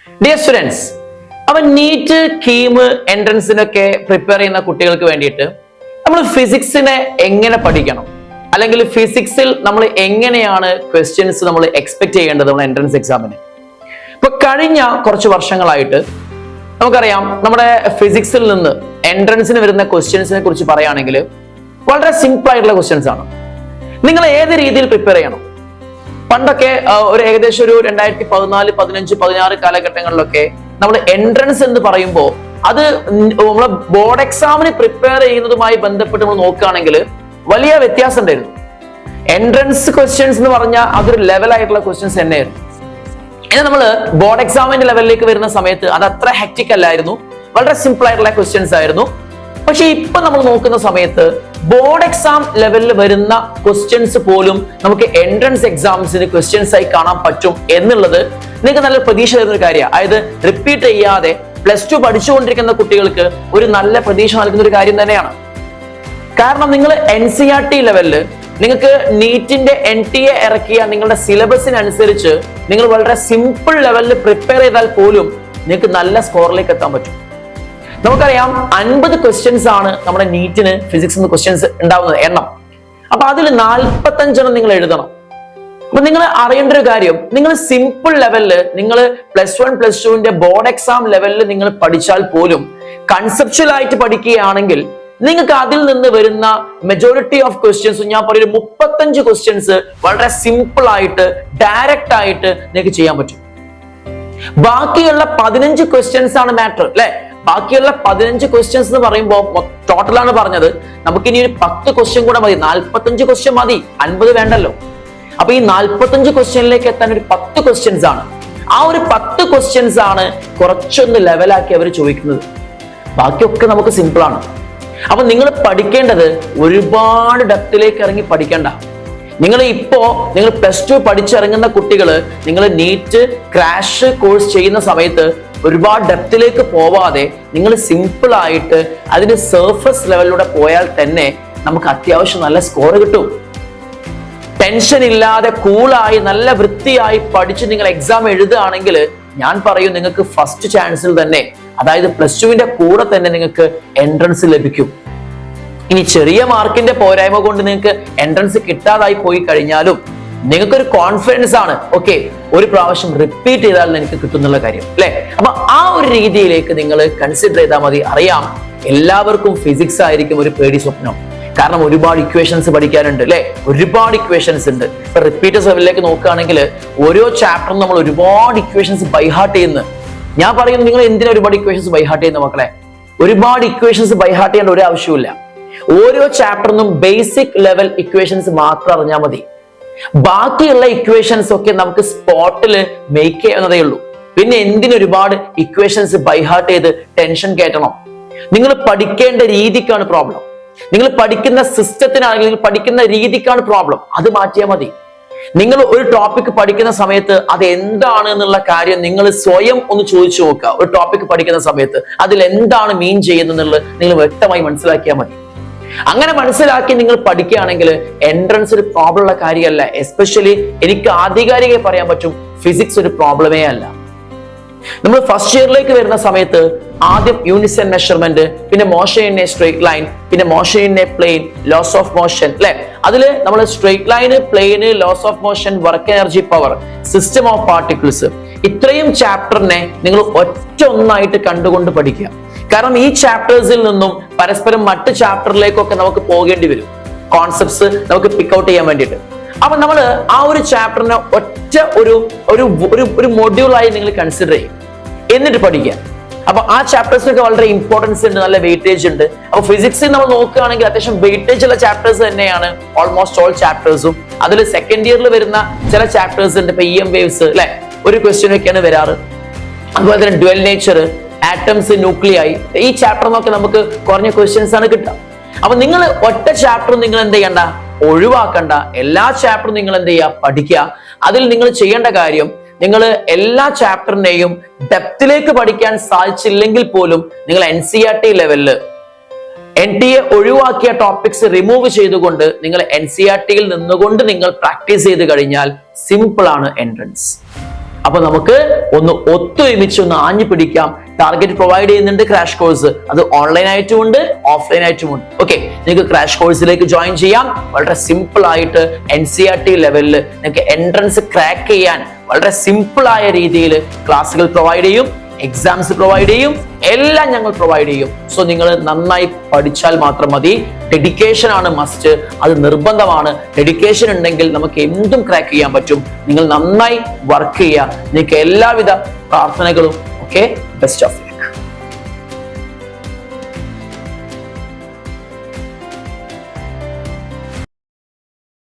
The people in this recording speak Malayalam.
ഡിയർ സ്റ്റുഡൻസ്, അപ്പൊ നീറ്റ്, കീം, എൻട്രൻസിനൊക്കെ പ്രിപ്പയർ ചെയ്യുന്ന കുട്ടികൾക്ക് വേണ്ടിയിട്ട് നമ്മൾ ഫിസിക്സിനെ എങ്ങനെ പഠിക്കണം, അല്ലെങ്കിൽ ഫിസിക്സിൽ നമ്മൾ എങ്ങനെയാണ് ക്വസ്റ്റ്യൻസ് നമ്മൾ എക്സ്പെക്ട് ചെയ്യേണ്ടത് നമ്മൾ എൻട്രൻസ് എക്സാമിന്. ഇപ്പൊ കഴിഞ്ഞ കുറച്ച് വർഷങ്ങളായിട്ട് നമുക്കറിയാം, നമ്മുടെ ഫിസിക്സിൽ നിന്ന് എൻട്രൻസിന് വരുന്ന ക്വസ്റ്റ്യൻസിനെ കുറിച്ച് പറയുകയാണെങ്കിൽ വളരെ സിമ്പിൾ ആയിട്ടുള്ള ക്വസ്റ്റ്യൻസ് ആണ്. നിങ്ങൾ ഏത് രീതിയിൽ പ്രിപ്പയർ ചെയ്യണം? പണ്ടൊക്കെ ഒരു ഏകദേശം ഒരു 2014, 15, 16 കാലഘട്ടങ്ങളിലൊക്കെ നമ്മൾ എൻട്രൻസ് എന്ന് പറയുമ്പോൾ അത് നമ്മളെ ബോർഡ് എക്സാമിന് പ്രിപ്പയർ ചെയ്യുന്നതുമായി ബന്ധപ്പെട്ട് നമ്മൾ നോക്കുകയാണെങ്കിൽ വലിയ വ്യത്യാസം ഉണ്ടായിരുന്നു. എൻട്രൻസ് ക്വസ്റ്റ്യൻസ് എന്ന് പറഞ്ഞാൽ അതൊരു ലെവലായിട്ടുള്ള ക്വസ്റ്റ്യൻസ് തന്നെയായിരുന്നു. ഇനി നമ്മൾ ബോർഡ് എക്സാമിന്റെ ലെവലിലേക്ക് വരുന്ന സമയത്ത് അത് അത്ര ഹെക്റ്റിക് അല്ലായിരുന്നു, വളരെ സിമ്പിൾ ആയിട്ടുള്ള ക്വസ്റ്റ്യൻസ് ആയിരുന്നു. പക്ഷെ ഇപ്പൊ നമ്മൾ നോക്കുന്ന സമയത്ത് ബോർഡ് എക്സാം ലെവലിൽ വരുന്ന ക്വസ്റ്റ്യൻസ് പോലും നമുക്ക് എൻട്രൻസ് എക്സാംസിന് ക്വസ്റ്റ്യൻസ് ആയി കാണാൻ പറ്റും എന്നുള്ളത് നിങ്ങൾക്ക് നല്ല പ്രതീക്ഷ തരുന്ന ഒരു കാര്യമാണ്. അതായത് റിപ്പീറ്റ് ചെയ്യാതെ +2 പഠിച്ചുകൊണ്ടിരിക്കുന്ന കുട്ടികൾക്ക് ഒരു നല്ല പ്രതീക്ഷ നൽകുന്ന ഒരു കാര്യം തന്നെയാണ്. കാരണം നിങ്ങൾ NCERT ലെവലില് നിങ്ങൾക്ക് നീറ്റിന്റെ NTA ഇറക്കിയ നിങ്ങളുടെ സിലബസിനനുസരിച്ച് നിങ്ങൾ വളരെ സിമ്പിൾ ലെവലിൽ പ്രിപ്പയർ ചെയ്താൽ പോലും നിങ്ങൾക്ക് നല്ല സ്കോറിലേക്ക് എത്താൻ പറ്റും. നമുക്കറിയാം 50 ക്വസ്റ്റ്യൻസ് ആണ് നമ്മുടെ നീറ്റിന് ഫിസിക്സ് ക്വസ്റ്റ്യൻസ് ഉണ്ടാവുന്നത് എണ്ണം. അപ്പൊ അതിൽ 45 നിങ്ങൾ എഴുതണം. അപ്പൊ നിങ്ങൾ അറിയേണ്ട ഒരു കാര്യം, നിങ്ങൾ സിമ്പിൾ ലെവലില് നിങ്ങൾ +1, +2ന്റെ ബോർഡ് എക്സാം ലെവലിൽ നിങ്ങൾ പഠിച്ചാൽ പോലും കൺസെപ്ച്വൽ ആയിട്ട് പഠിക്കുകയാണെങ്കിൽ നിങ്ങൾക്ക് അതിൽ നിന്ന് വരുന്ന മെജോറിറ്റി ഓഫ് ക്വസ്റ്റ്യൻസ്, ഞാൻ പറയും 35 ക്വസ്റ്റ്യൻസ് വളരെ സിമ്പിൾ ആയിട്ട് ഡയറക്റ്റ് ആയിട്ട് നിങ്ങൾക്ക് ചെയ്യാൻ പറ്റും. ബാക്കിയുള്ള 15 ക്വസ്റ്റ്യൻസ് ആണ് മാറ്റർ, അല്ലെ? ബാക്കിയുള്ള 15 ക്വസ്റ്റ്യൻസ് എന്ന് പറയുമ്പോൾ ടോട്ടലാണ് പറഞ്ഞത്. നമുക്ക് ഇനി ഒരു 10 ക്വസ്റ്റ്യൻ കൂടെ മതി, 45 ക്വസ്റ്റ്യൻ മതി, 50 വേണ്ടല്ലോ. അപ്പൊ ഈ 45 ക്വസ്റ്റ്യനിലേക്ക് എത്താൻ ഒരു 10 ക്വസ്റ്റ്യൻസ് ആണ്. ആ ഒരു 10 ക്വസ്റ്റ്യൻസ് ആണ് കുറച്ചൊന്ന് ലെവലാക്കി അവർ ചോദിക്കുന്നത്. ബാക്കിയൊക്കെ നമുക്ക് സിമ്പിൾ ആണ്. അപ്പൊ നിങ്ങൾ പഠിക്കേണ്ടത് ഒരുപാട് ഡെപ്തിലേക്ക് ഇറങ്ങി പഠിക്കേണ്ട. നിങ്ങൾ +2 പഠിച്ചിറങ്ങുന്ന കുട്ടികള് നിങ്ങൾ നീറ്റ് ക്രാഷ് കോഴ്സ് ചെയ്യുന്ന സമയത്ത് ഒരുപാട് ഡെപ്തിലേക്ക് പോവാതെ നിങ്ങൾ സിമ്പിൾ ആയിട്ട് അതിന് സർഫസ് ലെവലിലൂടെ പോയാൽ തന്നെ നമുക്ക് അത്യാവശ്യം നല്ല സ്കോർ കിട്ടും. ടെൻഷൻ ഇല്ലാതെ കൂളായി നല്ല വൃത്തിയായി പഠിച്ച് നിങ്ങൾ എക്സാം എഴുതുകയാണെങ്കിൽ ഞാൻ പറയും നിങ്ങൾക്ക് ഫസ്റ്റ് ചാൻസിൽ തന്നെ, അതായത് +2വിന്റെ കൂടെ തന്നെ നിങ്ങൾക്ക് എൻട്രൻസ് ലഭിക്കും. ഇനി ചെറിയ മാർക്കിന്റെ പോരായ്മ കൊണ്ട് നിങ്ങൾക്ക് എൻട്രൻസ് കിട്ടാതായി പോയി കഴിഞ്ഞാലും നിങ്ങൾക്കൊരു കോൺഫിഡൻസ് ആണ്, ഓക്കെ, ഒരു പ്രാവശ്യം റിപ്പീറ്റ് ചെയ്താൽ എനിക്ക് കിട്ടുന്നുള്ള കാര്യം, അല്ലെ? അപ്പൊ ആ ഒരു രീതിയിലേക്ക് നിങ്ങൾ കൺസിഡർ ചെയ്താൽ മതി. അറിയാം, എല്ലാവർക്കും ഫിസിക്സ് ആയിരിക്കും ഒരു പേടി സ്വപ്നം. കാരണം ഒരുപാട് ഇക്വേഷൻസ് പഠിക്കാനുണ്ട്, അല്ലെ? ഒരുപാട് ഇക്വേഷൻസ് ഉണ്ട്. ഇപ്പൊ റിപ്പീറ്റേഴ്സ് ലെവലിലേക്ക് നോക്കുകയാണെങ്കിൽ ഓരോ ചാപ്റ്ററും നമ്മൾ ഒരുപാട് ഇക്വേഷൻസ് ബൈഹാർട്ട് ചെയ്യുന്നു. ഞാൻ പറയുന്നു, നിങ്ങൾ എന്തിനാ ഒരുപാട് ഇക്വേഷൻസ് ബൈഹാർട്ട് ചെയ്യുന്ന മക്കളെ? ഒരുപാട് ഇക്വേഷൻസ് ബൈഹാർട്ട് ചെയ്യേണ്ട ഒരു ആവശ്യമില്ല. ഓരോ ചാപ്റ്ററിനും ബേസിക് ലെവൽ ഇക്വേഷൻസ് മാത്രം അറിഞ്ഞാൽ മതി. ബാക്കിയുള്ള ഇക്വേഷൻസ് ഒക്കെ നമുക്ക് സ്പോട്ടിൽ മേക്ക് ചെയ്യുന്നതേ ഉള്ളൂ. പിന്നെ എന്തിനൊരുപാട് ഇക്വേഷൻസ് ബൈഹാർട്ട് ചെയ്ത് ടെൻഷൻ കയറ്റണം? നിങ്ങൾ പഠിക്കേണ്ട രീതിക്കാണ് പ്രോബ്ലം. നിങ്ങൾ പഠിക്കുന്ന സിസ്റ്റത്തിനാണെങ്കിൽ നിങ്ങൾ പഠിക്കുന്ന രീതിക്കാണ് പ്രോബ്ലം. അത് മാറ്റിയാൽ മതി. നിങ്ങൾ ഒരു ടോപ്പിക് പഠിക്കുന്ന സമയത്ത് അത് എന്താണ് എന്നുള്ള കാര്യം നിങ്ങൾ സ്വയം ഒന്ന് ചോദിച്ചു നോക്കുക. ഒരു ടോപ്പിക് പഠിക്കുന്ന സമയത്ത് അതിൽ എന്താണ് മീൻ ചെയ്യുന്നത് നിങ്ങൾ വ്യക്തമായി മനസ്സിലാക്കിയാൽ മതി. അങ്ങനെ മനസ്സിലാക്കി നിങ്ങൾ പഠിക്കുകയാണെങ്കിൽ എൻട്രൻസ് ഒരു പ്രോബ്ലം ഉള്ള കാര്യമല്ല. എസ്പെഷ്യലി എനിക്ക് ആധികാരികമായി പറയാൻ പറ്റും, ഫിസിക്സ് ഒരു പ്രോബ്ലമേ അല്ല. നമ്മൾ ഫസ്റ്റ് ഇയറിലേക്ക് വരുന്ന സമയത്ത് ആദ്യം യൂണിസൺ മെഷർമെന്റ്, പിന്നെ motion in a straight line, പിന്നെ motion in a plane, laws of motion, അല്ലെ? അതില് നമ്മൾ straight line, plane, laws of motion, work energy, power, system of particles, ഇത്രയും ചാപ്റ്ററിനെ നിങ്ങൾ ഒന്നായിട്ട് കണ്ടുകൊണ്ട് പഠിക്കുക. കാരണം ഈ ചാപ്റ്റേഴ്സിൽ നിന്നും പരസ്പരം മറ്റ് ചാപ്റ്ററിലേക്കൊക്കെ നമുക്ക് പോകേണ്ടി വരും, കോൺസെപ്റ്റ്സ് നമുക്ക് പിക്ക് ഔട്ട് ചെയ്യാൻ വേണ്ടിയിട്ട്. അപ്പൊ നമ്മൾ ആ ഒരു ചാപ്റ്ററിനെ ഒരു മൊഡ്യൂളായി നിങ്ങൾ കൺസിഡർ ചെയ്യും, എന്നിട്ട് പഠിക്കുക. അപ്പൊ ആ ചാപ്റ്റേഴ്സിനൊക്കെ വളരെ ഇമ്പോർട്ടൻസ് ഉണ്ട്, നല്ല വെയിറ്റേജ് ഉണ്ട്. അപ്പൊ ഫിസിക്സിൽ നമ്മൾ നോക്കുകയാണെങ്കിൽ അത്യാവശ്യം വെയിറ്റേജ് ഉള്ള ചാപ്റ്റേഴ്സ് തന്നെയാണ് ഓൾമോസ്റ്റ് ഓൾ ചാപ്റ്റേഴ്സും. അതിൽ സെക്കൻഡ് ഇയറിൽ വരുന്ന ചില ചാപ്റ്റേഴ്സ് ഉണ്ട്. ഇപ്പൊ EM വേവ്സ്, അല്ലെ, ഒരു ക്വസ്റ്റ്യൻ ഒക്കെയാണ് വരാറ്. അതുപോലെ തന്നെ ഡ്വൽ നേച്ചർ, ആറ്റംസ്, ന്യൂക്ലിയായി, ഈ ചാപ്റ്ററിനൊക്കെ നമുക്ക് കുറഞ്ഞ ക്വസ്റ്റ്യൻസ് ആണ് കിട്ടുക. അപ്പൊ നിങ്ങൾ ഒറ്റ ചാപ്റ്റർ നിങ്ങൾ എന്ത് ചെയ്യണ്ട, ഒഴിവാക്കണ്ട. എല്ലാ ചാപ്റ്ററും നിങ്ങൾ എന്ത് ചെയ്യുക, പഠിക്കുക. അതിൽ നിങ്ങൾ ചെയ്യേണ്ട കാര്യം, നിങ്ങൾ എല്ലാ ചാപ്റ്ററിനെയും ഡെപ്തിലേക്ക് പഠിക്കാൻ സാധിച്ചില്ലെങ്കിൽ പോലും നിങ്ങൾ NCERT ലെവലില് NTA ഒഴിവാക്കിയ ടോപ്പിക്സ് റിമൂവ് ചെയ്തുകൊണ്ട് നിങ്ങൾ NCERT നിന്നുകൊണ്ട് നിങ്ങൾ പ്രാക്ടീസ് ചെയ്ത് കഴിഞ്ഞാൽ സിമ്പിൾ ആണ് എൻട്രൻസ്. അപ്പൊ നമുക്ക് ഒന്ന് ഒത്തൊരുമിച്ച് ഒന്ന് ആഞ്ഞു പിടിക്കാം. ടാർഗറ്റ് പ്രൊവൈഡ് ചെയ്യുന്നുണ്ട് ക്രാഷ് കോഴ്സ്, അത് ഓൺലൈൻ ആയിട്ടും ഉണ്ട് ഓഫ്ലൈൻ ആയിട്ടും ഉണ്ട്. ഓക്കെ, നിങ്ങൾക്ക് ക്രാഷ് കോഴ്സിലേക്ക് ജോയിൻ ചെയ്യാം. വളരെ സിമ്പിൾ ആയിട്ട് NCERT ലെവലിൽ നിങ്ങൾക്ക് എൻട്രൻസ് ക്രാക്ക് ചെയ്യാൻ വളരെ സിമ്പിൾ ആയ രീതിയിൽ ക്ലാസ്സുകൾ പ്രൊവൈഡ് ചെയ്യും, എക്സാംസ് പ്രൊവൈഡ് ചെയ്യും, എല്ലാം ഞങ്ങൾ പ്രൊവൈഡ് ചെയ്യും. സോ നിങ്ങൾ നന്നായി പഠിച്ചാൽ മാത്രം മതി. ഡെഡിക്കേഷൻ ആണ് മസ്റ്റ്, അത് നിർബന്ധമാണ്. ഡെഡിക്കേഷൻ ഉണ്ടെങ്കിൽ നമുക്ക് എന്തും ക്രാക്ക് ചെയ്യാൻ പറ്റും. നിങ്ങൾ നന്നായി വർക്ക് ചെയ്യുക. നിങ്ങൾക്ക് എല്ലാവിധ പ്രാർത്ഥനകളും. Okay, best of